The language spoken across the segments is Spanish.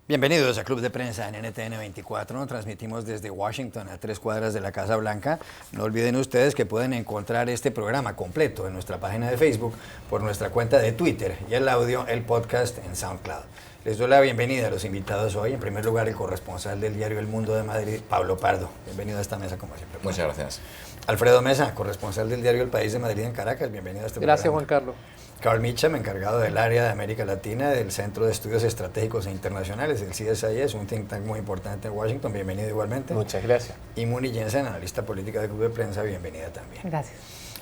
Bienvenidos a Club de Prensa en NTN 24. Nos transmitimos desde Washington, a 3 cuadras de la Casa Blanca. No olviden ustedes que pueden encontrar este programa completo en nuestra página de Facebook, por nuestra cuenta de Twitter y el audio, el podcast en SoundCloud. Les doy la bienvenida a los invitados hoy. En primer lugar, el corresponsal del diario El Mundo de Madrid, Pablo Pardo. Bienvenido a esta mesa, como siempre. Muchas gracias. Alfredo Mesa, corresponsal del diario El País de Madrid en Caracas. Bienvenido a este programa. Gracias, Juan Carlos. Carl Mitcham, encargado del área de América Latina del Centro de Estudios Estratégicos e Internacionales, el CSIS, un think tank muy importante en Washington. Bienvenido igualmente. Muchas gracias. Y Muni Jensen, analista política del Club de Prensa. Bienvenida también. Gracias.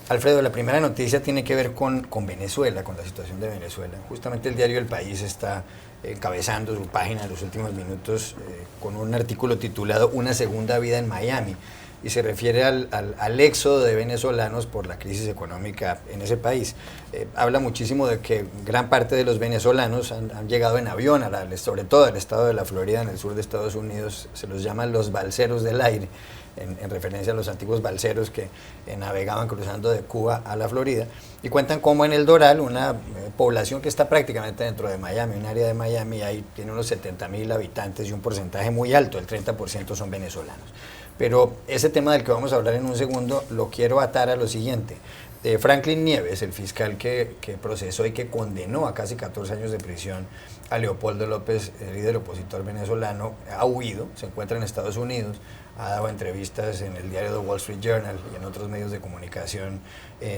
Alfredo, la primera noticia tiene que ver con Venezuela, con la situación de Venezuela. Justamente el diario El País está encabezando su página en los últimos minutos con un artículo titulado Una segunda vida en Miami, y se refiere al éxodo de venezolanos por la crisis económica en ese país. Habla muchísimo de que gran parte de los venezolanos han llegado en avión, sobre todo al estado de la Florida, en el sur de Estados Unidos. Se los llaman los balseros del aire, en referencia a los antiguos balseros que navegaban cruzando de Cuba a la Florida, y cuentan cómo en el Doral, una población que está prácticamente dentro de Miami, un área de Miami, ahí tiene unos 70,000 habitantes y un porcentaje muy alto, el 30% son venezolanos. Pero ese tema del que vamos a hablar en un segundo lo quiero atar a lo siguiente. Franklin Nieves, el fiscal que procesó y que condenó a casi 14 años de prisión a Leopoldo López, el líder opositor venezolano, ha huido, se encuentra en Estados Unidos, ha dado entrevistas en el diario The Wall Street Journal y en otros medios de comunicación.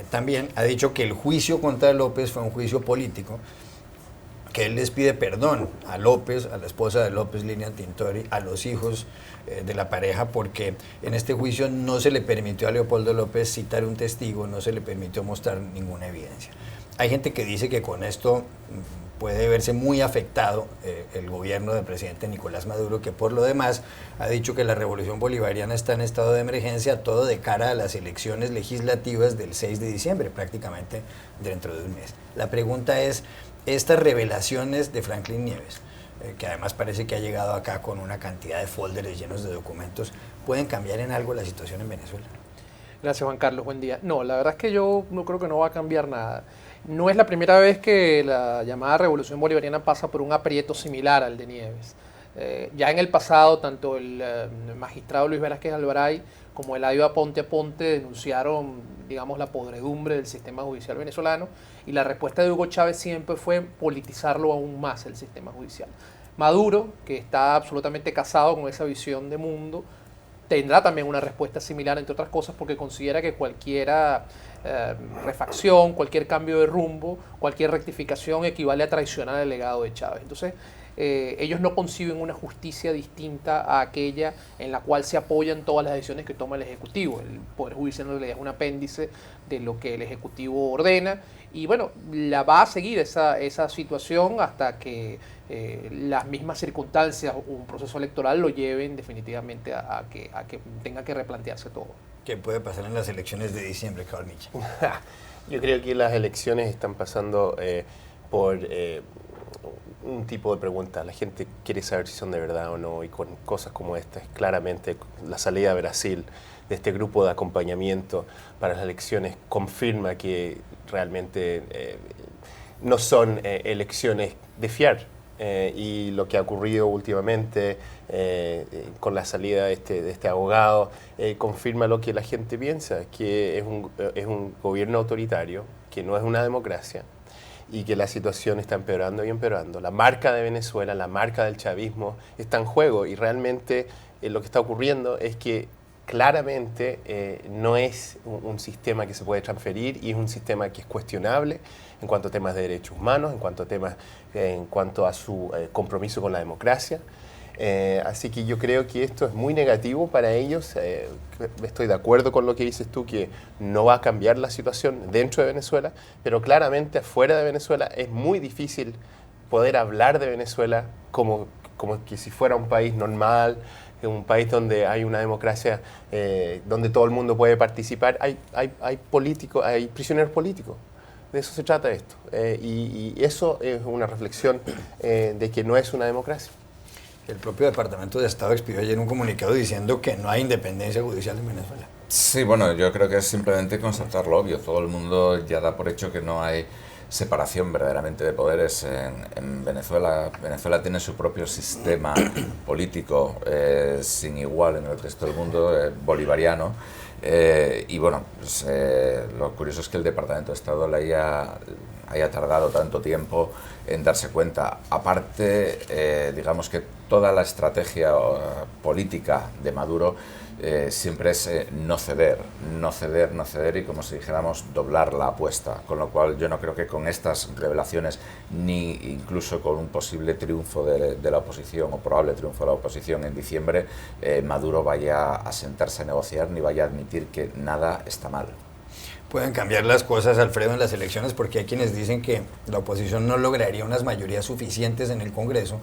También ha dicho que el juicio contra López fue un juicio político, que él les pide perdón a López, a la esposa de López, Lilian Tintori, a los hijos de la pareja, porque en este juicio no se le permitió a Leopoldo López citar un testigo, no se le permitió mostrar ninguna evidencia. Hay gente que dice que con esto puede verse muy afectado el gobierno del presidente Nicolás Maduro, que por lo demás ha dicho que la revolución bolivariana está en estado de emergencia, todo de cara a las elecciones legislativas del 6 de diciembre, prácticamente dentro de un mes. La pregunta es, estas revelaciones de Franklin Nieves, que además parece que ha llegado acá con una cantidad de folders llenos de documentos, ¿pueden cambiar en algo la situación en Venezuela? Gracias, Juan Carlos. Buen día. No, la verdad es que yo no creo que no va a cambiar nada. No es la primera vez que la llamada revolución bolivariana pasa por un aprieto similar al de Nieves. Ya en el pasado, tanto el magistrado Luis Velázquez Alvaray como el Eladio Aponte Aponte denunciaron, digamos, la podredumbre del sistema judicial venezolano, y la respuesta de Hugo Chávez siempre fue politizarlo aún más el sistema judicial. Maduro, que está absolutamente casado con esa visión de mundo, tendrá también una respuesta similar, entre otras cosas, porque considera que cualquier refacción, cualquier cambio de rumbo, cualquier rectificación equivale a traicionar el legado de Chávez. Entonces, ellos no conciben una justicia distinta a aquella en la cual se apoyan todas las decisiones que toma el Ejecutivo. El Poder Judicial en realidad es un apéndice de lo que el Ejecutivo ordena, y bueno, la va a seguir esa situación hasta que las mismas circunstancias o un proceso electoral lo lleven definitivamente a que tenga que replantearse todo. ¿Qué puede pasar en las elecciones de diciembre, Carl Mitcham? Yo creo que las elecciones están pasando por un tipo de preguntas. La gente quiere saber si son de verdad o no, y con cosas como estas, claramente la salida de Brasil de este grupo de acompañamiento para las elecciones confirma que realmente no son elecciones de fiar. Y lo que ha ocurrido últimamente con la salida de este abogado confirma lo que la gente piensa, que es un gobierno autoritario, que no es una democracia, y que la situación está empeorando y empeorando. La marca de Venezuela, la marca del chavismo está en juego, y realmente lo que está ocurriendo es que claramente no es un sistema que se puede transferir, y es un sistema que es cuestionable en cuanto a temas de derechos humanos, en cuanto a su compromiso con la democracia. Así que yo creo que esto es muy negativo para ellos. Estoy de acuerdo con lo que dices tú, que no va a cambiar la situación dentro de Venezuela, pero claramente afuera de Venezuela es muy difícil poder hablar de Venezuela como que si fuera un país normal, un país donde hay una democracia, donde todo el mundo puede participar. Hay políticos, hay prisioneros políticos. De eso se trata esto. Y eso es una reflexión de que no es una democracia. El propio Departamento de Estado expidió ayer un comunicado diciendo que no hay independencia judicial en Venezuela. Sí, bueno, yo creo que es simplemente constatar lo obvio. Todo el mundo ya da por hecho que no hay separación verdaderamente de poderes en Venezuela. Venezuela tiene su propio sistema político sin igual en el resto del mundo, bolivariano. Y bueno, pues, lo curioso es que el Departamento de Estado le haya tardado tanto tiempo en darse cuenta. Aparte, digamos que toda la estrategia política de Maduro siempre es no ceder, no ceder, no ceder y, como si dijéramos, doblar la apuesta. Con lo cual yo no creo que con estas revelaciones, ni incluso con un posible triunfo de la oposición o probable triunfo de la oposición en diciembre, Maduro vaya a sentarse a negociar ni vaya a admitir que nada está mal. Pueden cambiar las cosas, Alfredo, en las elecciones, porque hay quienes dicen que la oposición no lograría unas mayorías suficientes en el Congreso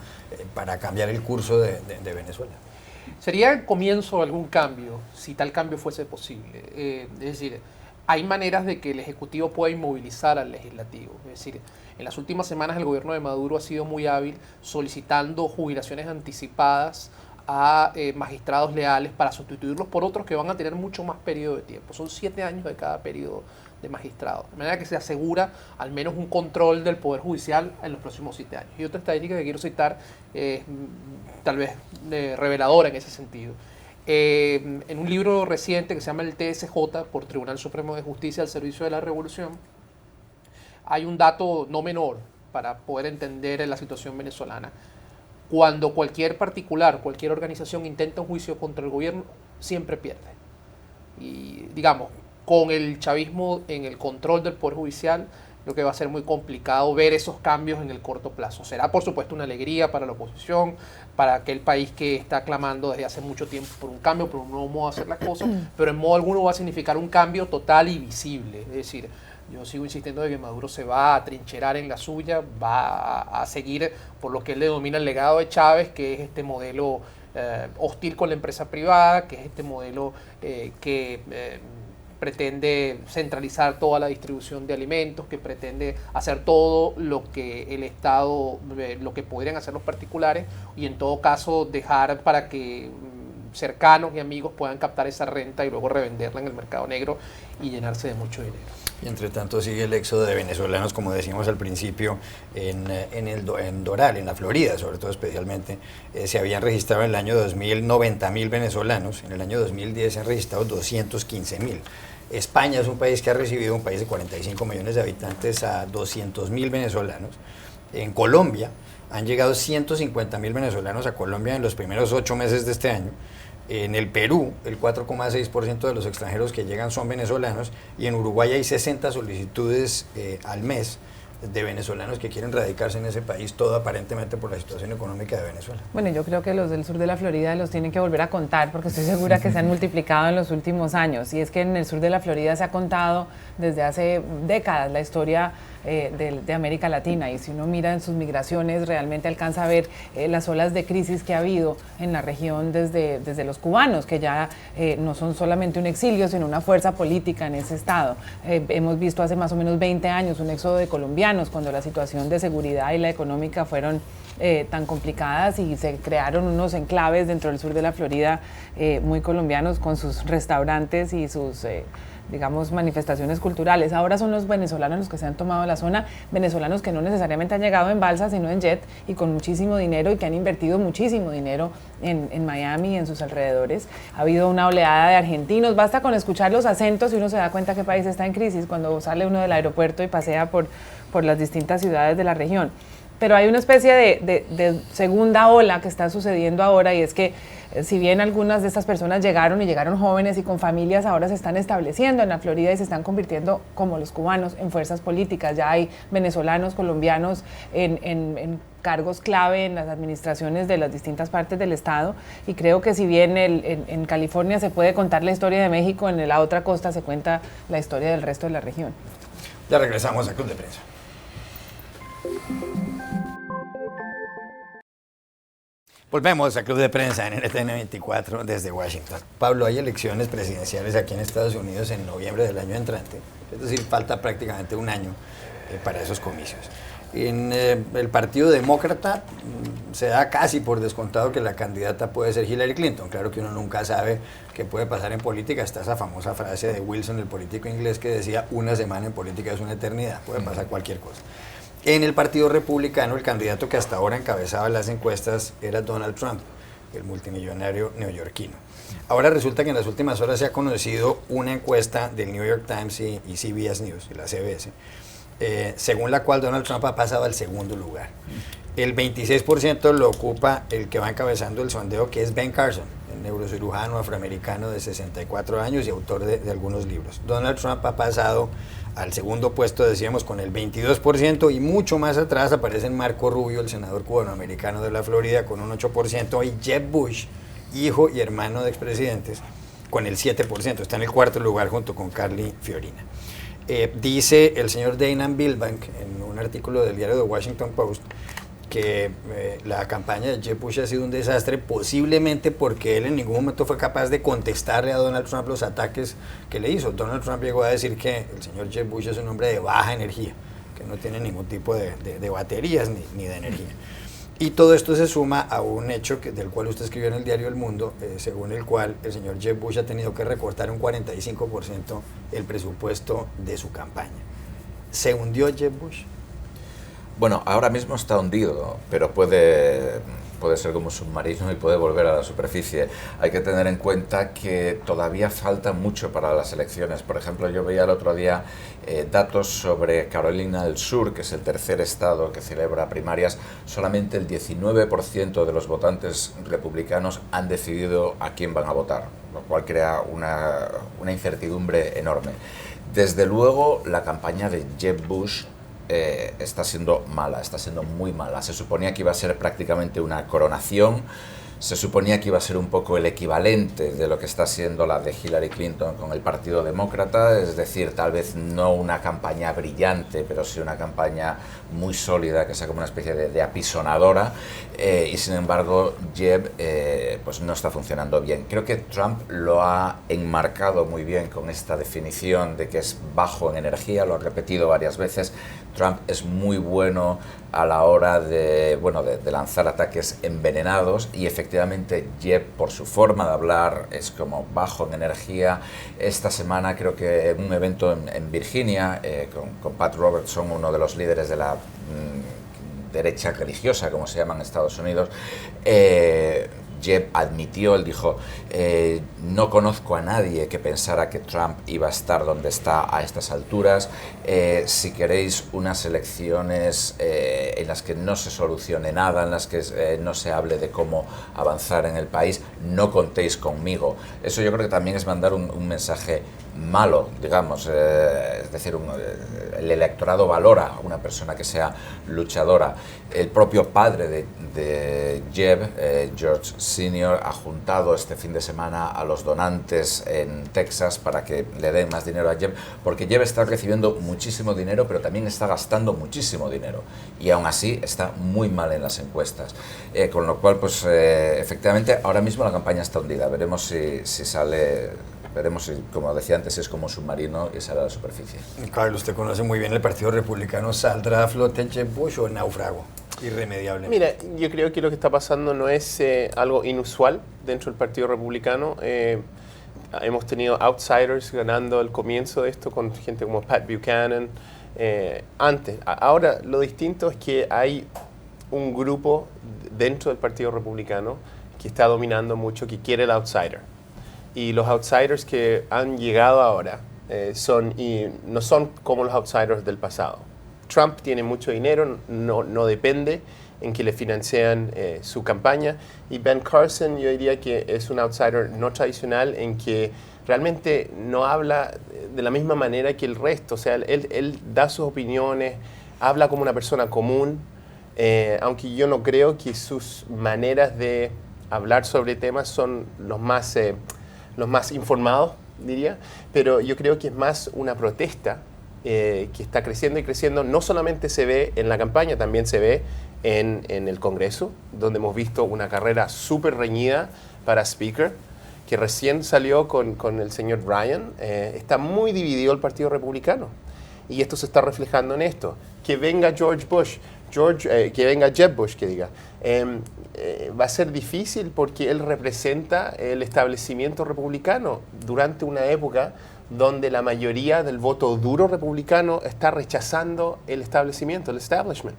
para cambiar el curso de Venezuela. Sería el comienzo de algún cambio, si tal cambio fuese posible. Es decir, hay maneras de que el Ejecutivo pueda inmovilizar al Legislativo. Es decir, en las últimas semanas el gobierno de Maduro ha sido muy hábil solicitando jubilaciones anticipadas a magistrados leales para sustituirlos por otros que van a tener mucho más periodo de tiempo. Son 7 años de cada periodo de magistrado. De manera que se asegura al menos un control del Poder Judicial en los próximos 7 años. Y otra estadística que quiero citar, tal vez reveladora en ese sentido. En un libro reciente que se llama el TSJ, por Tribunal Supremo de Justicia al Servicio de la Revolución, hay un dato no menor para poder entender la situación venezolana. Cuando cualquier particular, cualquier organización intenta un juicio contra el gobierno, siempre pierde. Y digamos, con el chavismo en el control del Poder Judicial, creo que va a ser muy complicado ver esos cambios en el corto plazo. Será, por supuesto, una alegría para la oposición, para aquel país que está clamando desde hace mucho tiempo por un cambio, por un nuevo modo de hacer las cosas, pero en modo alguno va a significar un cambio total y visible. Es decir, yo sigo insistiendo de que Maduro se va a trincherar en la suya, va a seguir por lo que él le denomina el legado de Chávez, que es este modelo hostil con la empresa privada, que es este modelo que pretende centralizar toda la distribución de alimentos, que pretende hacer todo lo que el Estado, lo que podrían hacer los particulares, y en todo caso dejar para que cercanos y amigos puedan captar esa renta y luego revenderla en el mercado negro y llenarse de mucho dinero. Y entre tanto sigue el éxodo de venezolanos, como decíamos al principio, en Doral, en la Florida, sobre todo especialmente. Se habían registrado en el año 2000 90.000 venezolanos, en el año 2010 se han registrado 215.000. España es un país que ha recibido, un país de 45 millones de habitantes, a 200.000 venezolanos. En Colombia han llegado 150.000 venezolanos a Colombia en los primeros 8 meses de este año. En el Perú, el 4,6% de los extranjeros que llegan son venezolanos, y en Uruguay hay 60 solicitudes al mes de venezolanos que quieren radicarse en ese país, todo aparentemente por la situación económica de Venezuela. Bueno, yo creo que los del sur de la Florida los tienen que volver a contar, porque estoy segura que se han multiplicado en los últimos años. Y es que en el sur de la Florida se ha contado desde hace décadas la historia de América Latina, y si uno mira en sus migraciones realmente alcanza a ver las olas de crisis que ha habido en la región desde los cubanos, que ya no son solamente un exilio, sino una fuerza política en ese estado. Hemos visto hace más o menos 20 años un éxodo de colombianos cuando la situación de seguridad y la económica fueron tan complicadas, y se crearon unos enclaves dentro del sur de la Florida muy colombianos, con sus restaurantes y sus digamos, manifestaciones culturales. Ahora son los venezolanos los que se han tomado la zona, venezolanos que no necesariamente han llegado en balsa, sino en jet, y con muchísimo dinero, y que han invertido muchísimo dinero en Miami y en sus alrededores. Ha habido una oleada de argentinos, basta con escuchar los acentos y uno se da cuenta que el país está en crisis cuando sale uno del aeropuerto y pasea por las distintas ciudades de la región. Pero hay una especie de segunda ola que está sucediendo ahora, y es que si bien algunas de estas personas llegaron jóvenes y con familias, ahora se están estableciendo en la Florida y se están convirtiendo, como los cubanos, en fuerzas políticas. Ya hay venezolanos, colombianos en cargos clave en las administraciones de las distintas partes del estado, y creo que si bien en California se puede contar la historia de México, en la otra costa se cuenta la historia del resto de la región. Ya regresamos a Club de Prensa. Volvemos a Club de Prensa en NTN 24 desde Washington. Pablo, hay elecciones presidenciales aquí en Estados Unidos en noviembre del año entrante. Es decir, falta prácticamente un año para esos comicios. En el Partido Demócrata se da casi por descontado que la candidata puede ser Hillary Clinton. Claro que uno nunca sabe qué puede pasar en política. Está esa famosa frase de Wilson, el político inglés, que decía: una semana en política es una eternidad, puede pasar cualquier cosa. En el Partido Republicano, el candidato que hasta ahora encabezaba las encuestas era Donald Trump, el multimillonario neoyorquino. Ahora resulta que en las últimas horas se ha conocido una encuesta del New York Times y CBS News, y la CBS, según la cual Donald Trump ha pasado al segundo lugar. El 26% lo ocupa el que va encabezando el sondeo, que es Ben Carson, el neurocirujano afroamericano de 64 años y autor de algunos libros. Donald Trump ha pasado al segundo puesto, decíamos, con el 22%, y mucho más atrás aparecen Marco Rubio, el senador cubanoamericano de la Florida, con un 8%, y Jeb Bush, hijo y hermano de expresidentes, con el 7%. Está en el cuarto lugar junto con Carly Fiorina. Dice el señor Dana Milbank en un artículo del diario The Washington Post que la campaña de Jeb Bush ha sido un desastre, posiblemente porque él en ningún momento fue capaz de contestarle a Donald Trump los ataques que le hizo. Donald Trump llegó a decir que el señor Jeb Bush es un hombre de baja energía, que no tiene ningún tipo de baterías ni de energía. Y todo esto se suma a un hecho del cual usted escribió en el diario El Mundo, según el cual el señor Jeb Bush ha tenido que recortar un 45% el presupuesto de su campaña. ¿Se hundió Jeb Bush? Bueno, ahora mismo está hundido, pero puede ser como un submarino y puede volver a la superficie. Hay que tener en cuenta que todavía falta mucho para las elecciones. Por ejemplo, yo veía el otro día datos sobre Carolina del Sur, que es el tercer estado que celebra primarias. Solamente el 19% de los votantes republicanos han decidido a quién van a votar, lo cual crea una incertidumbre enorme. Desde luego, la campaña de Jeb Bush está siendo mala, está siendo muy mala. Se suponía que iba a ser prácticamente una coronación, se suponía que iba a ser un poco el equivalente de lo que está siendo la de Hillary Clinton con el Partido Demócrata, es decir, tal vez no una campaña brillante, pero sí una campaña muy sólida, que sea como una especie de apisonadora, y sin embargo Jeb pues no está funcionando bien. Creo que Trump lo ha enmarcado muy bien con esta definición de que es bajo en energía, lo ha repetido varias veces. Trump es muy bueno a la hora de lanzar ataques envenenados, y efectivamente Jeb, por su forma de hablar, es como bajo en energía. Esta semana creo que en un evento en Virginia con Pat Robertson, uno de los líderes de la derecha religiosa, como se llama en Estados Unidos, Jeb admitió, él dijo, no conozco a nadie que pensara que Trump iba a estar donde está a estas alturas. Si queréis unas elecciones en las que no se solucione nada, en las que no se hable de cómo avanzar en el país, no contéis conmigo. Eso yo creo que también es mandar un mensaje malo, digamos, es decir, el electorado valora a una persona que sea luchadora. El propio padre de Jeb, George Sr., ha juntado este fin de semana a los donantes en Texas para que le den más dinero a Jeb, porque Jeb está recibiendo muchísimo dinero, pero también está gastando muchísimo dinero, y aún así está muy mal en las encuestas, con lo cual, pues efectivamente, ahora mismo la campaña está hundida. Veremos si sale. Veremos si, como decía antes, es como un submarino y sale a la superficie. Carlos, usted conoce muy bien el Partido Republicano. ¿Saldrá a flote Jeb Bush o náufrago irremediable? Mira, yo creo que lo que está pasando no es algo inusual dentro del Partido Republicano. Hemos tenido outsiders ganando al comienzo de esto, con gente como Pat Buchanan antes. Ahora, lo distinto es que hay un grupo dentro del Partido Republicano que está dominando mucho, que quiere el outsider. Y los outsiders que han llegado ahora no son como los outsiders del pasado. Trump tiene mucho dinero, no depende en que le financian su campaña. Y Ben Carson, yo diría que es un outsider no tradicional, en que realmente no habla de la misma manera que el resto. O sea, él da sus opiniones, habla como una persona común, aunque yo no creo que sus maneras de hablar sobre temas son los más informados, diría, pero yo creo que es más una protesta que está creciendo y creciendo. No solamente se ve en la campaña, también se ve en el Congreso, donde hemos visto una carrera súper reñida para Speaker, que recién salió con el señor Ryan, está muy dividido el Partido Republicano. Y esto se está reflejando en esto. Que venga George Bush, que venga Jeb Bush, que diga, va a ser difícil porque él representa el establecimiento republicano durante una época donde la mayoría del voto duro republicano está rechazando el establecimiento, el establishment.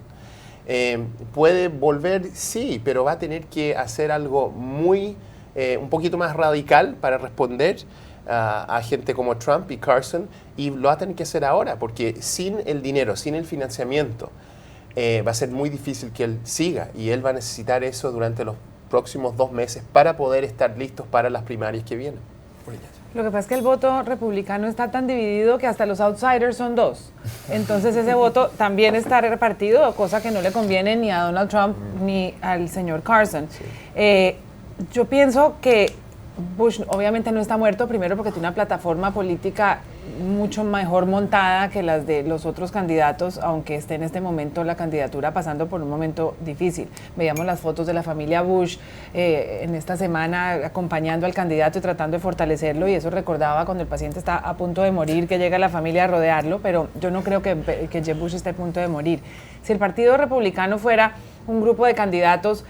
Puede volver, sí, pero va a tener que hacer algo un poquito más radical para responder a gente como Trump y Carson, y lo va a tener que hacer ahora, porque sin el dinero, sin el financiamiento, va a ser muy difícil que él siga, y él va a necesitar eso durante los próximos 2 meses para poder estar listos para las primarias que vienen. Lo que pasa es que el voto republicano está tan dividido que hasta los outsiders son 2. Entonces ese voto también está repartido, cosa que no le conviene ni a Donald Trump ni al señor Carson. Sí. Yo pienso que Bush obviamente no está muerto, primero porque tiene una plataforma política mucho mejor montada que las de los otros candidatos, aunque esté en este momento la candidatura pasando por un momento difícil. Veíamos las fotos de la familia Bush en esta semana acompañando al candidato y tratando de fortalecerlo, y eso recordaba cuando el paciente está a punto de morir, que llega la familia a rodearlo, pero yo no creo que Jeb Bush esté a punto de morir. Si el Partido Republicano fuera un grupo de candidatos,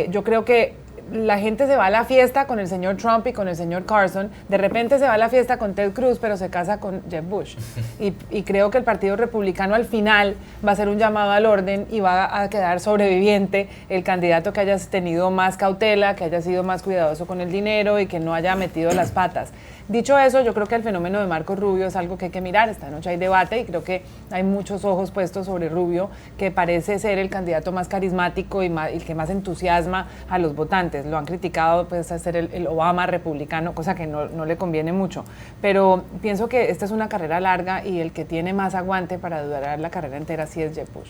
yo creo que la gente se va a la fiesta con el señor Trump y con el señor Carson, de repente se va a la fiesta con Ted Cruz, pero se casa con Jeb Bush. Y creo que el Partido Republicano al final va a ser un llamado al orden y va a quedar sobreviviente el candidato que haya tenido más cautela, que haya sido más cuidadoso con el dinero y que no haya metido las patas. Dicho eso, yo creo que el fenómeno de Marco Rubio es algo que hay que mirar. Esta noche hay debate y creo que hay muchos ojos puestos sobre Rubio, que parece ser el candidato más carismático y el que más entusiasma a los votantes. Lo han criticado, pues, a ser el Obama republicano, cosa que no le conviene mucho. Pero pienso que esta es una carrera larga y el que tiene más aguante para durar la carrera entera sí es Jeb Bush.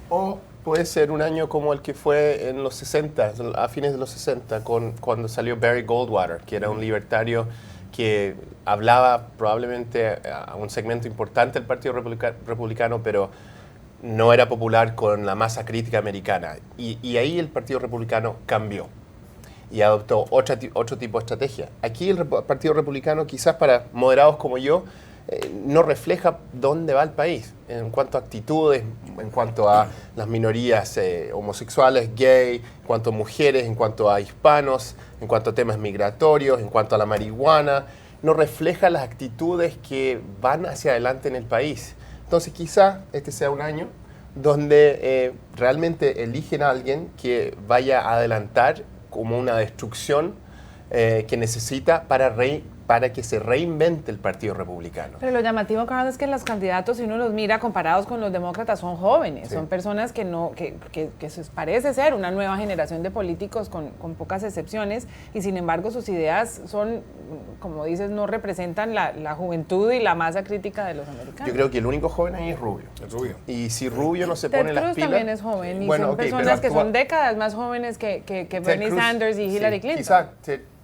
O puede ser un año como el que fue en los 60, a fines de los 60, cuando salió Barry Goldwater, que era un libertario que hablaba probablemente a un segmento importante del Partido Republicano, pero no era popular con la masa crítica americana. Y ahí el Partido Republicano cambió y adoptó otro tipo de estrategia. Aquí el Partido Republicano, quizás para moderados como yo, no refleja dónde va el país en cuanto a actitudes, en cuanto a las minorías homosexuales, gay, en cuanto a mujeres, en cuanto a hispanos, en cuanto a temas migratorios, en cuanto a la marihuana. No refleja las actitudes que van hacia adelante en el país. Entonces quizá este sea un año donde realmente eligen a alguien que vaya a adelantar como una destrucción que necesita para que se reinvente el Partido Republicano. Pero lo llamativo, Carlos, es que los candidatos, si uno los mira comparados con los demócratas, son jóvenes, sí. Son personas que parece ser una nueva generación de políticos con pocas excepciones, y sin embargo sus ideas son, como dices, no representan la juventud y la masa crítica de los americanos. Yo creo que el único joven ahí es Rubio. Y si Rubio no se Ted pone Cruz las pilas... también es joven, y bueno, son okay, personas que son décadas más jóvenes que Bernie Cruz, Sanders y Hillary Clinton.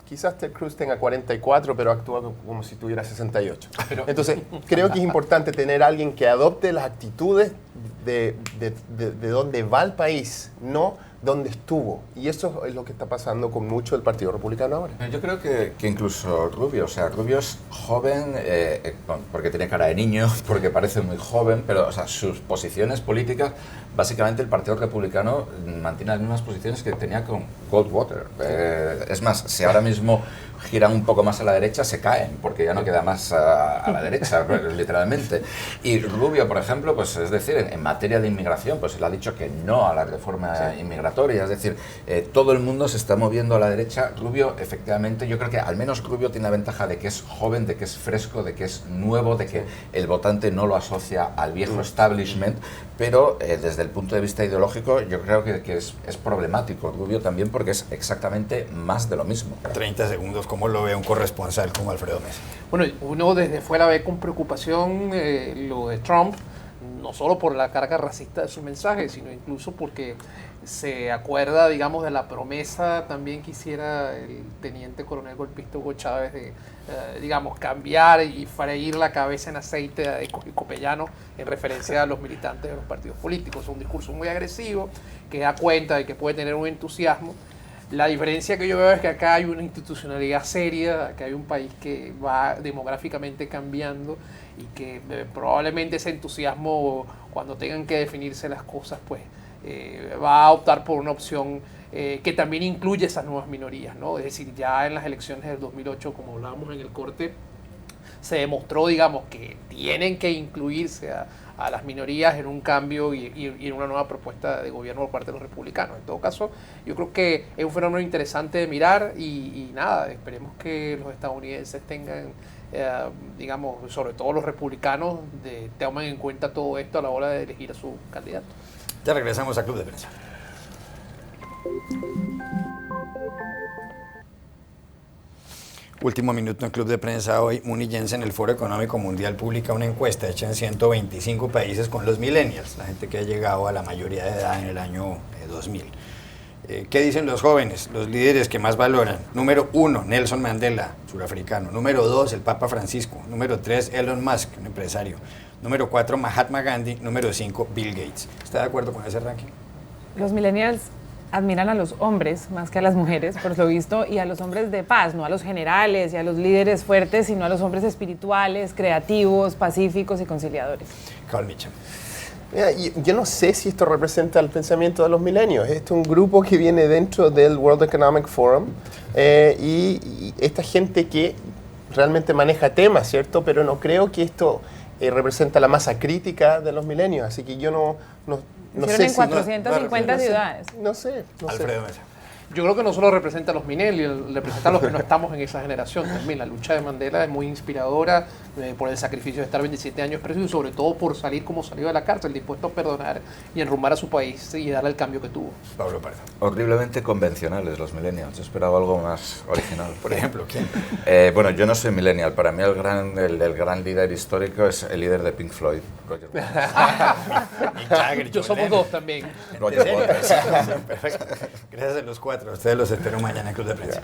Quizás Ted Cruz tenga 44, pero actúa como si tuviera 68. Entonces, creo que es importante tener a alguien que adopte las actitudes de dónde va el país, no dónde estuvo. Y eso es lo que está pasando con mucho del Partido Republicano ahora. Yo creo que incluso Rubio, Rubio es joven porque tiene cara de niño, porque parece muy joven, pero sus posiciones políticas, básicamente el Partido Republicano mantiene las mismas posiciones que tenía con Goldwater. Es más, si ahora mismo giran un poco más a la derecha, se caen, porque ya no queda más a la derecha, literalmente. Y Rubio, por ejemplo, pues es decir, en materia de inmigración, pues él ha dicho que no a la reforma inmigratoria, es decir, todo el mundo se está moviendo a la derecha. Rubio, efectivamente, yo creo que al menos Rubio tiene la ventaja de que es joven, de que es fresco, de que es nuevo, de que el votante no lo asocia al viejo establishment, pero desde el punto de vista ideológico yo creo que es problemático Rubio también, porque es exactamente más de lo mismo. 30 segundos, ¿cómo lo ve un corresponsal como Alfredo Mesa? Bueno, uno desde fuera ve con preocupación lo de Trump, no solo por la carga racista de su mensaje, sino incluso porque se acuerda, digamos, de la promesa también que hiciera el teniente coronel golpista Hugo Chávez de, digamos, cambiar y freír la cabeza en aceite de Copellano en referencia a los militantes de los partidos políticos. Es un discurso muy agresivo que da cuenta de que puede tener un entusiasmo, La diferencia que yo veo es que acá hay una institucionalidad seria, acá hay un país que va demográficamente cambiando y que probablemente ese entusiasmo, cuando tengan que definirse las cosas, pues va a optar por una opción que también incluye esas nuevas minorías, ¿no? Es decir, ya en las elecciones del 2008, como hablábamos en el corte, se demostró, digamos, que tienen que incluirse a las minorías en un cambio y en una nueva propuesta de gobierno por parte de los republicanos. En todo caso, yo creo que es un fenómeno interesante de mirar y nada, esperemos que los estadounidenses tengan, digamos, sobre todo los republicanos, tomen en cuenta todo esto a la hora de elegir a su candidato. Ya regresamos a Club de Prensa. Último minuto en Club de Prensa hoy. Mooney Jensen, el Foro Económico Mundial, publica una encuesta hecha en 125 países con los millennials, la gente que ha llegado a la mayoría de edad en el año 2000. ¿Qué dicen los jóvenes, los líderes que más valoran? Número 1, Nelson Mandela, surafricano. Número 2, el Papa Francisco. Número 3, Elon Musk, un empresario. Número 4, Mahatma Gandhi. Número 5, Bill Gates. ¿Está de acuerdo con ese ranking? Los millennials admiran a los hombres más que a las mujeres, por lo visto, y a los hombres de paz, no a los generales y a los líderes fuertes, sino a los hombres espirituales, creativos, pacíficos y conciliadores. Carl Mitchell. Mira, yo no sé si esto representa el pensamiento de los milenios. Este es un grupo que viene dentro del World Economic Forum y esta gente que realmente maneja temas, ¿cierto? Pero no creo que esto representa la masa crítica de los milenios. Así que yo no sé en 450 ciudades. No sé. Alfredo Mesa. Yo creo que no solo representa a los millennials, representa a los que no estamos en esa generación también. La lucha de Mandela es muy inspiradora por el sacrificio de estar 27 años preso y sobre todo por salir como salió de la cárcel, dispuesto a perdonar y enrumbar a su país y darle el cambio que tuvo. Pablo Pardo. Horriblemente convencionales los millennials. Yo esperaba algo más original. Por ejemplo, ¿quién? Bueno, yo no soy millennial. Para mí el gran líder histórico es el líder de Pink Floyd, Roger Waters. Yo somos dos también. Roger Waters. Perfecto. Gracias a los cuatro. Ustedes los espero mañana en Club de Prensa.